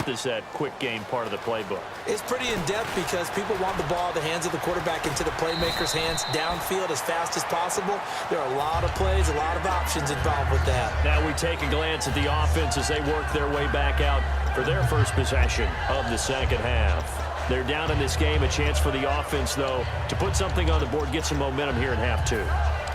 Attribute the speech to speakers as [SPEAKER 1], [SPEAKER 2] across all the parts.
[SPEAKER 1] in-depth is that quick game part of the playbook?
[SPEAKER 2] It's pretty in-depth because people want the ball in the hands of the quarterback into the playmaker's hands downfield as fast as possible. There are a lot of plays, a lot of options involved with that.
[SPEAKER 1] Now we take a glance at the offense as they work their way back out for their first possession of the second half. They're down in this game. A chance for the offense, though, to put something on the board, get some momentum here in half two.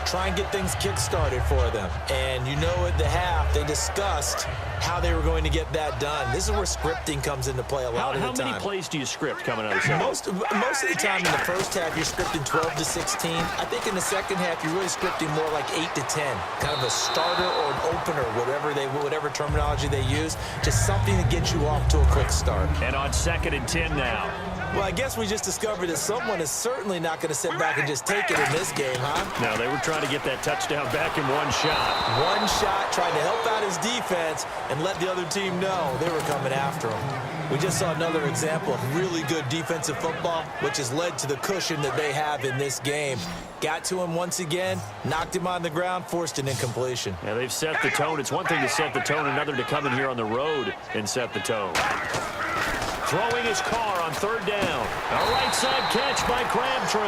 [SPEAKER 2] Try and get things kick-started for them. And you know at the half, they discussed how they were going to get that done. This is where scripting comes into play a lot of the time.
[SPEAKER 1] How many plays do you script coming out of the second?
[SPEAKER 2] Most of the time in the first half, you're scripting 12 to 16. I think in the second half, you're really scripting more like 8 to 10. Kind of a starter or an opener, whatever terminology they use. Just something to get you off to a quick start.
[SPEAKER 1] And on 2nd and 10 now.
[SPEAKER 2] Well, I guess we just discovered that someone is certainly not going to sit back and just take it in this game, huh?
[SPEAKER 1] No, they were trying to get that touchdown back in one shot.
[SPEAKER 2] One shot, trying to help out his defense and let the other team know they were coming after him. We just saw another example of really good defensive football, which has led to the cushion that they have in this game. Got to him once again, knocked him on the ground, forced an incompletion.
[SPEAKER 1] Yeah, they've set the tone. It's one thing to set the tone, another to come in here on the road and set the tone. Throwing his car on 3rd down. A right side catch by Crabtree.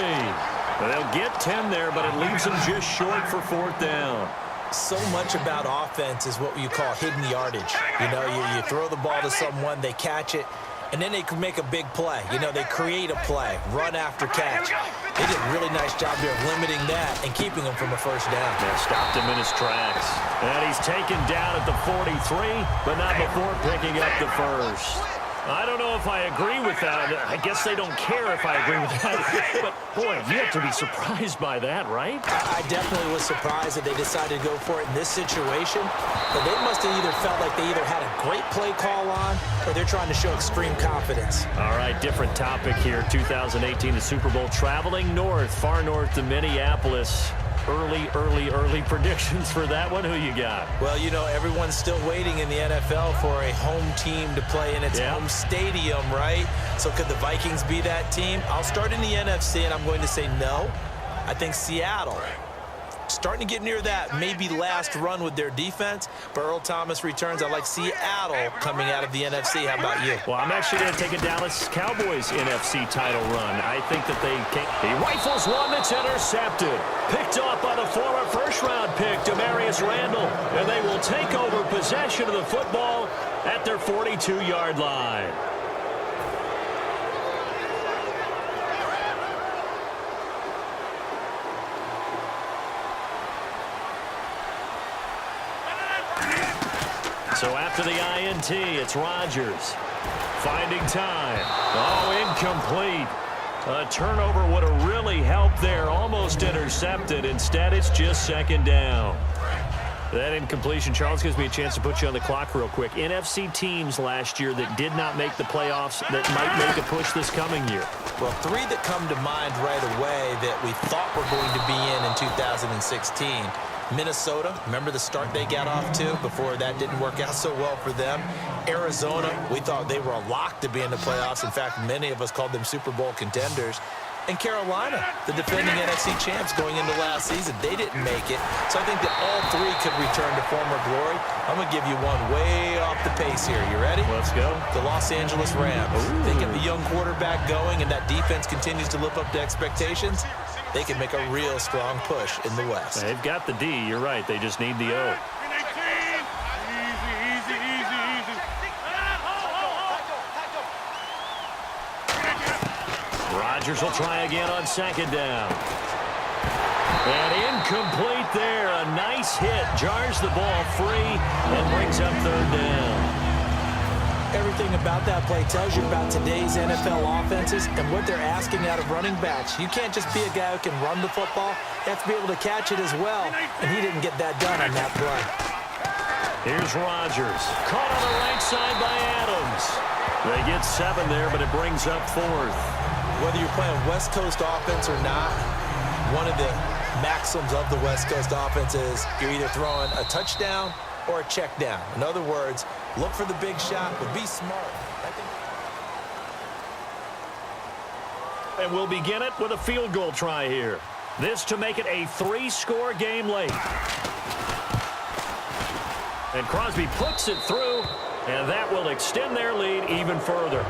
[SPEAKER 1] They'll get 10 there, but it leaves them just short for 4th down.
[SPEAKER 2] So much about offense is what you call hidden yardage. You know, you throw the ball to someone, they catch it, and then they can make a big play. You know, they create a play, run after catch. They did a really nice job here of limiting that and keeping him from a 1st down.
[SPEAKER 1] Yeah, stopped him in his tracks. And he's taken down at the 43, but not before picking up the first. I don't know if I agree with that. I guess they don't care if I agree with that. But, boy, you have to be surprised by that, right?
[SPEAKER 2] I definitely was surprised that they decided to go for it in this situation. But they must have either felt like they either had a great play call on or they're trying to show extreme confidence.
[SPEAKER 1] All right, different topic here. 2018, the Super Bowl, traveling north, far north to Minneapolis. Early predictions for that one. Who you got?
[SPEAKER 2] Well, you know, everyone's still waiting in the NFL for a home team to play in its home stadium, right? So could the Vikings be that team? I'll start in the NFC, and I'm going to say no. I think Seattle. Starting to get near that maybe last run with their defense. But Earl Thomas returns. I like Seattle coming out of the NFC. How about you?
[SPEAKER 1] Well, I'm actually going to take a Dallas Cowboys NFC title run. I think that he rifles one that's intercepted. Picked off by the former first-round pick, Demarius Randall. And they will take over possession of the football at their 42-yard line. So after the INT, it's Rodgers finding time. Oh, incomplete. A turnover would have really helped there. Almost intercepted. Instead, it's just 2nd down. That incompletion, Charles, gives me a chance to put you on the clock real quick. NFC teams last year that did not make the playoffs that might make a push this coming year.
[SPEAKER 2] Well, 3 that come to mind right away that we thought were going to be in 2016. Minnesota, remember the start they got off to before that didn't work out so well for them. Arizona, we thought they were a lock to be in the playoffs. In fact, many of us called them Super Bowl contenders. And Carolina, the defending NFC champs going into last season, they didn't make it. So I think that all 3 could return to former glory. I'm going to give you one way off the pace here. You ready?
[SPEAKER 1] Let's go.
[SPEAKER 2] The Los Angeles Rams.
[SPEAKER 1] Ooh.
[SPEAKER 2] They get the young quarterback going, and that defense continues to live up to expectations. They can make a real strong push in the West.
[SPEAKER 1] They've got the D. You're right. They just need the O. Rodgers will try again on 2nd down. And incomplete there. A nice hit. Jars the ball free and brings up 3rd down.
[SPEAKER 2] Everything about that play tells you about today's NFL offenses and what they're asking out of running backs. You can't just be a guy who can run the football. You have to be able to catch it as well, and he didn't get that done on that play.
[SPEAKER 1] Here's Rodgers. Caught on the right side by Adams. They get 7 there, but it brings up 4th.
[SPEAKER 2] Whether you're playing West Coast offense or not, one of the maxims of the West Coast offense is you're either throwing a touchdown or a check down. In other words, look for the big shot, but be smart.
[SPEAKER 1] And we'll begin it with a field goal try here. This to make it a 3-score game late. And Crosby puts it through, And that will extend their lead even further.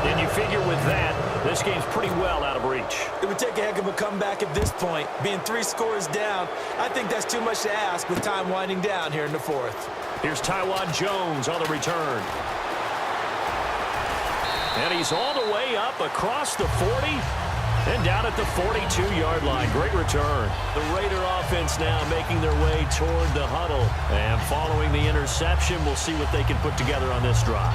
[SPEAKER 1] And you figure with that, this game's pretty well out of reach.
[SPEAKER 2] It would take a heck of a comeback at this point. Being 3 scores down, I think that's too much to ask with time winding down here in the fourth.
[SPEAKER 1] Here's Tywan Jones on the return. And he's all the way up across the 40 and down at the 42-yard line. Great return. The Raider offense now making their way toward the huddle. And following the interception, we'll see what they can put together on this drive.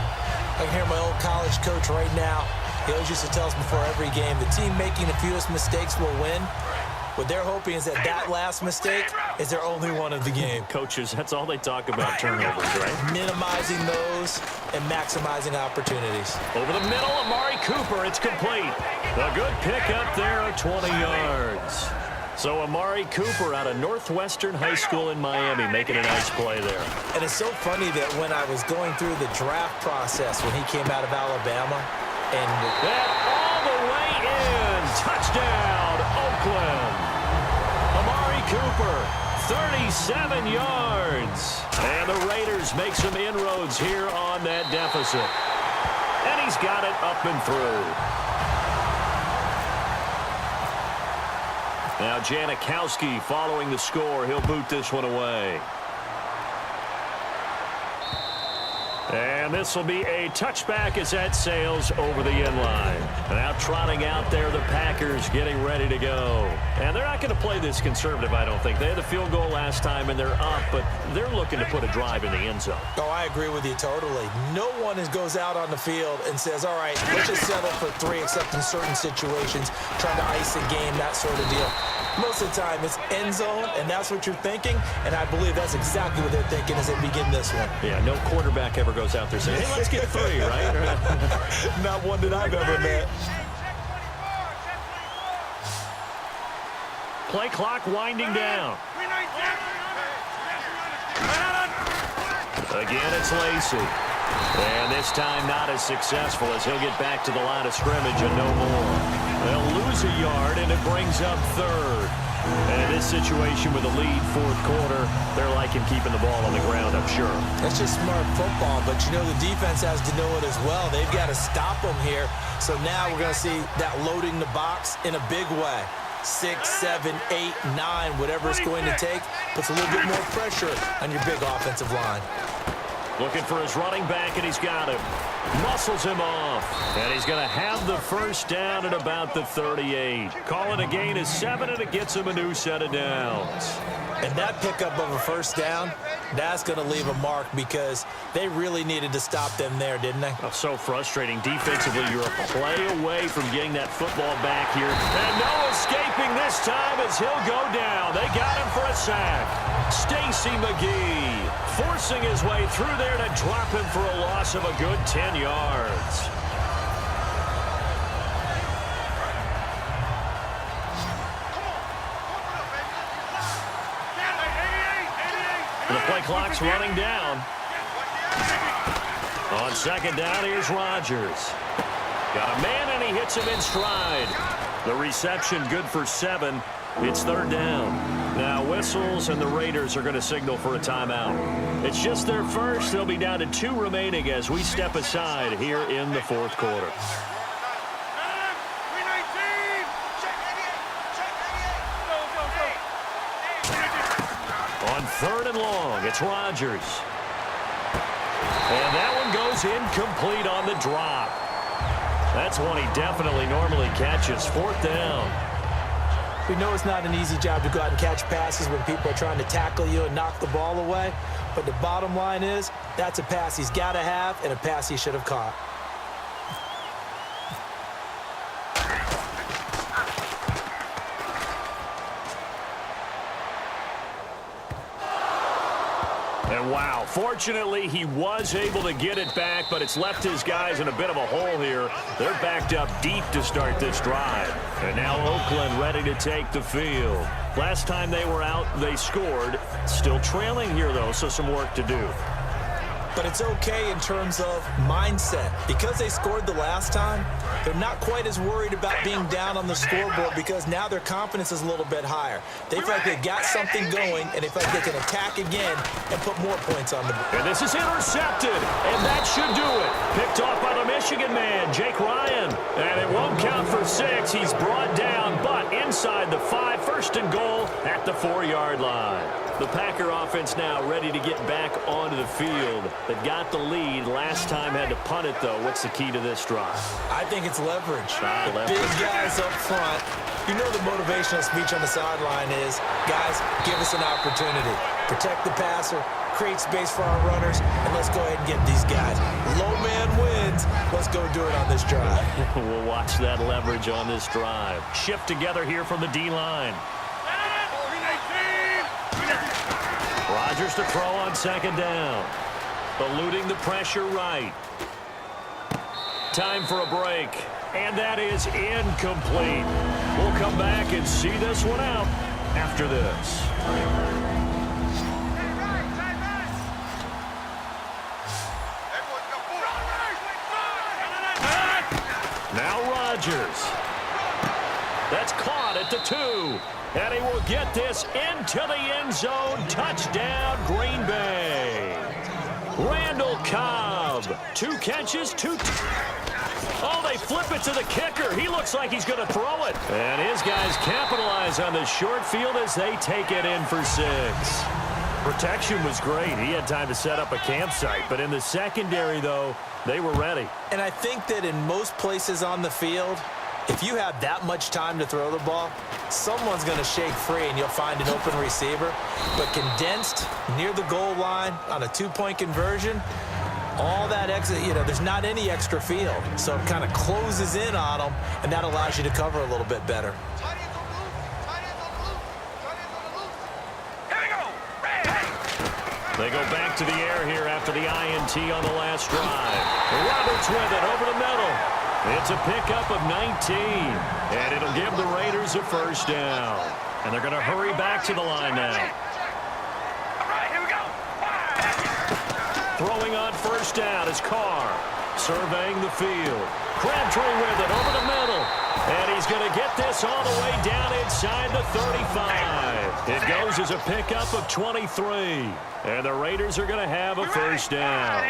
[SPEAKER 2] I can hear my old college coach right now. He always used to tell us before every game, the team making the fewest mistakes will win. What they're hoping is that last mistake is their only one of the game.
[SPEAKER 1] Coaches, that's all they talk about, turnovers, right?
[SPEAKER 2] Minimizing those and maximizing opportunities.
[SPEAKER 1] Over the middle, Amari Cooper, it's complete. A good pickup there of 20 yards. So Amari Cooper out of Northwestern High School in Miami making a nice play there.
[SPEAKER 2] And it's so funny that when I was going through the draft process when he came out of Alabama, and
[SPEAKER 1] all the way in. Touchdown, Oakland. Amari Cooper, 37 yards. And the Raiders make some inroads here on that deficit. And he's got it up and through. Now Janikowski following the score. He'll boot this one away. And this will be a touchback as that sails over the end line. Now trotting out there, the Packers getting ready to go. And they're not going to play this conservative, I don't think. They had the field goal last time, and they're up, but they're looking to put a drive in the end zone.
[SPEAKER 2] Oh, I agree with you totally. No one goes out on the field and says, all right, let's just settle for 3, except in certain situations, trying to ice a game, that sort of deal. Most of the time, it's end zone, and that's what you're thinking, and I believe that's exactly what they're thinking as they begin this one.
[SPEAKER 1] Yeah, no quarterback ever goes out there saying, hey, let's get 3, right?
[SPEAKER 2] Not one that I've ever met.
[SPEAKER 1] Play clock winding down. Again, it's Lacy. And this time not as successful as he'll get back to the line of scrimmage and no more. They'll lose a yard, and it brings up 3rd. And in this situation with a lead 4th quarter, they're liking keeping the ball on the ground, I'm sure.
[SPEAKER 2] That's just smart football, but you know the defense has to know it as well. They've got to stop them here. So now we're going to see that loading the box in a big way. 6, 7, 8, 9, whatever it's going to take, puts a little bit more pressure on your big offensive line.
[SPEAKER 1] Looking for his running back, and he's got him. Muscles him off. And he's going to have the first down at about the 38. Call it a gain of 7, and it gets him a new set of downs.
[SPEAKER 2] And that pickup of a first down, that's going to leave a mark because they really needed to stop them there, didn't they?
[SPEAKER 1] Oh, so frustrating. Defensively, you're a play away from getting that football back here. And no escaping this time as he'll go down. They got him for a sack. Stacy McGee forcing his way through there to drop him for a loss of a good 10 yards. The play clock's running down. On 2nd down, here's Rodgers. Got a man, and he hits him in stride. The reception good for 7. It's 3rd down. Now whistles, and the Raiders are going to signal for a timeout. It's just their first. They'll be down to 2 remaining as we step aside here in the 4th quarter. On 3rd and long, it's Rodgers. And that one goes incomplete on the drop. That's one he definitely normally catches. 4th down.
[SPEAKER 2] We know it's not an easy job to go out and catch passes when people are trying to tackle you and knock the ball away. But the bottom line is, that's a pass he's got to have and a pass he should have caught.
[SPEAKER 1] And wow, fortunately he was able to get it back, but it's left his guys in a bit of a hole here. They're backed up deep to start this drive. And now Oakland ready to take the field. Last time they were out, they scored. Still trailing here, though, so some work to do.
[SPEAKER 2] but it's okay in terms of mindset. Because they scored the last time, they're not quite as worried about being down on the scoreboard because now their confidence is a little bit higher. They feel like they've got something going, and they feel like they can attack again and put more points on the board.
[SPEAKER 1] And this is intercepted, and that should do it. Picked off by the Michigan man, Jake Ryan. And it won't count for 6. He's brought down, but inside the 5, first and goal at the 4-yard line. The Packer offense now ready to get back onto the field. They've got the lead. Last time had to punt it, though. What's the key to this drive?
[SPEAKER 2] I think it's leverage. Big guys up front. You know the motivational speech on the sideline is, guys, give us an opportunity. Protect the passer, create space for our runners, and let's go ahead and get these guys. Low man wins. Let's go do it on this drive.
[SPEAKER 1] We'll watch that leverage on this drive. Shift together here from the D-line. Rodgers to throw on second down. Eluding the pressure right. Time for a break. And that is incomplete. We'll come back and see this one out after this. Now Rodgers. That's caught at the 2. And he will get this into the end zone. Touchdown, Green Bay. Randall Cobb. 2 catches, 2. Oh, they flip it to the kicker. He looks like he's going to throw it. And his guys capitalize on the short field as they take it in for 6. Protection was great. He had time to set up a campsite. But in the secondary, though, they were ready.
[SPEAKER 2] And I think that in most places on the field, if you have that much time to throw the ball, someone's going to shake free and you'll find an open receiver. But condensed near the goal line on a 2-point conversion, all that extra, there's not any extra field. So it kind of closes in on them, and that allows you to cover a little bit better.
[SPEAKER 1] They go back to the air here after the INT on the last drive. Roberts with it over the middle. It's a pickup of 19, and it'll give the Raiders a first down. And they're going to hurry back to the line now.
[SPEAKER 3] All right, here we go.
[SPEAKER 1] Throwing on first down is Carr. Surveying the field. Crabtree with it over the middle. And he's going to get this all the way down inside the 35. It goes as a pickup of 23. And the Raiders are going to have a first down.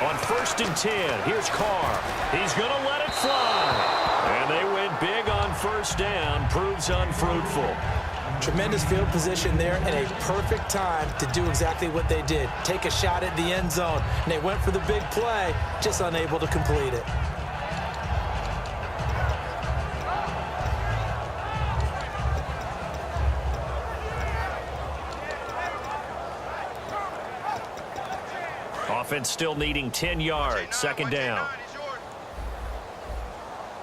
[SPEAKER 1] On 1st and 10, here's Carr. He's going to let it fly. And they went big on first down. Proves unfruitful.
[SPEAKER 2] Tremendous field position there and a perfect time to do exactly what they did. Take a shot at the end zone. And they went for the big play, just unable to complete it.
[SPEAKER 1] Offense still needing 10 yards. Second down.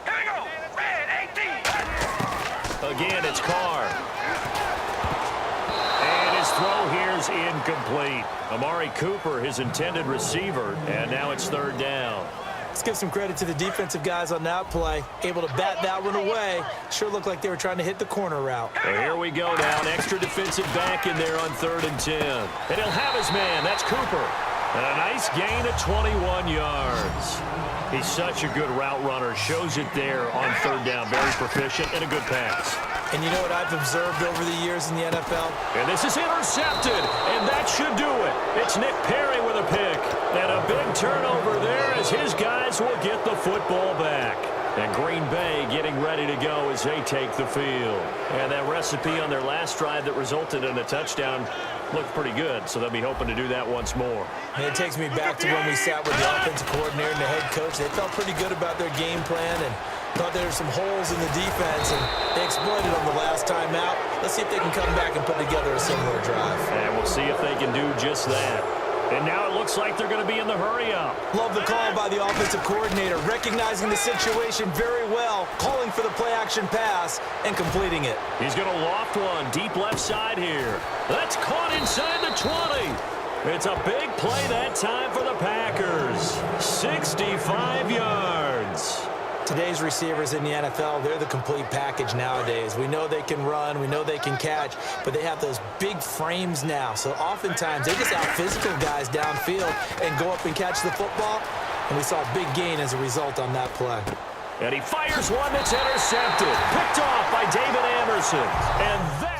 [SPEAKER 3] Here we go. Red 18.
[SPEAKER 1] Again, it's Carr. And his throw here is incomplete. Amari Cooper, his intended receiver, and now it's 3rd down.
[SPEAKER 2] Let's give some credit to the defensive guys on that play. Able to bat that one away. Sure looked like they were trying to hit the corner route.
[SPEAKER 1] Well, here we go now. An extra defensive back in there on 3rd and 10. And he'll have his man. That's Cooper. And a nice gain of 21 yards. He's such a good route runner. Shows it there on 3rd down. Very proficient and a good pass.
[SPEAKER 2] And you know what I've observed over the years in the NFL?
[SPEAKER 1] And this is intercepted, and that should do it. It's Nick Perry with a pick. And a big turnover there as his guys will get the football back. And Green Bay getting ready to go as they take the field. And that recipe on their last drive that resulted in a touchdown looked pretty good, so they'll be hoping to do that once more.
[SPEAKER 2] And it takes me back to when we sat with the offensive coordinator and the head coach. They felt pretty good about their game plan and thought there were some holes in the defense, and they exploited them the last time out. Let's see if they can come back and put together a similar drive.
[SPEAKER 1] And we'll see if they can do just that. And now it looks like they're going to be in the hurry-up.
[SPEAKER 2] Love the call by the offensive coordinator, recognizing the situation very well, calling for the play-action pass, and completing it.
[SPEAKER 1] He's going to loft one deep left side here. That's caught inside the 20. It's a big play that time for the Packers. 65 yards.
[SPEAKER 2] Today's receivers in the NFL, they're the complete package nowadays. We know they can run, we know they can catch, but they have those big frames now. So oftentimes they just out-physical guys downfield and go up and catch the football. And we saw a big gain as a result on that play.
[SPEAKER 1] And he fires one that's intercepted. Picked off by David Anderson. And that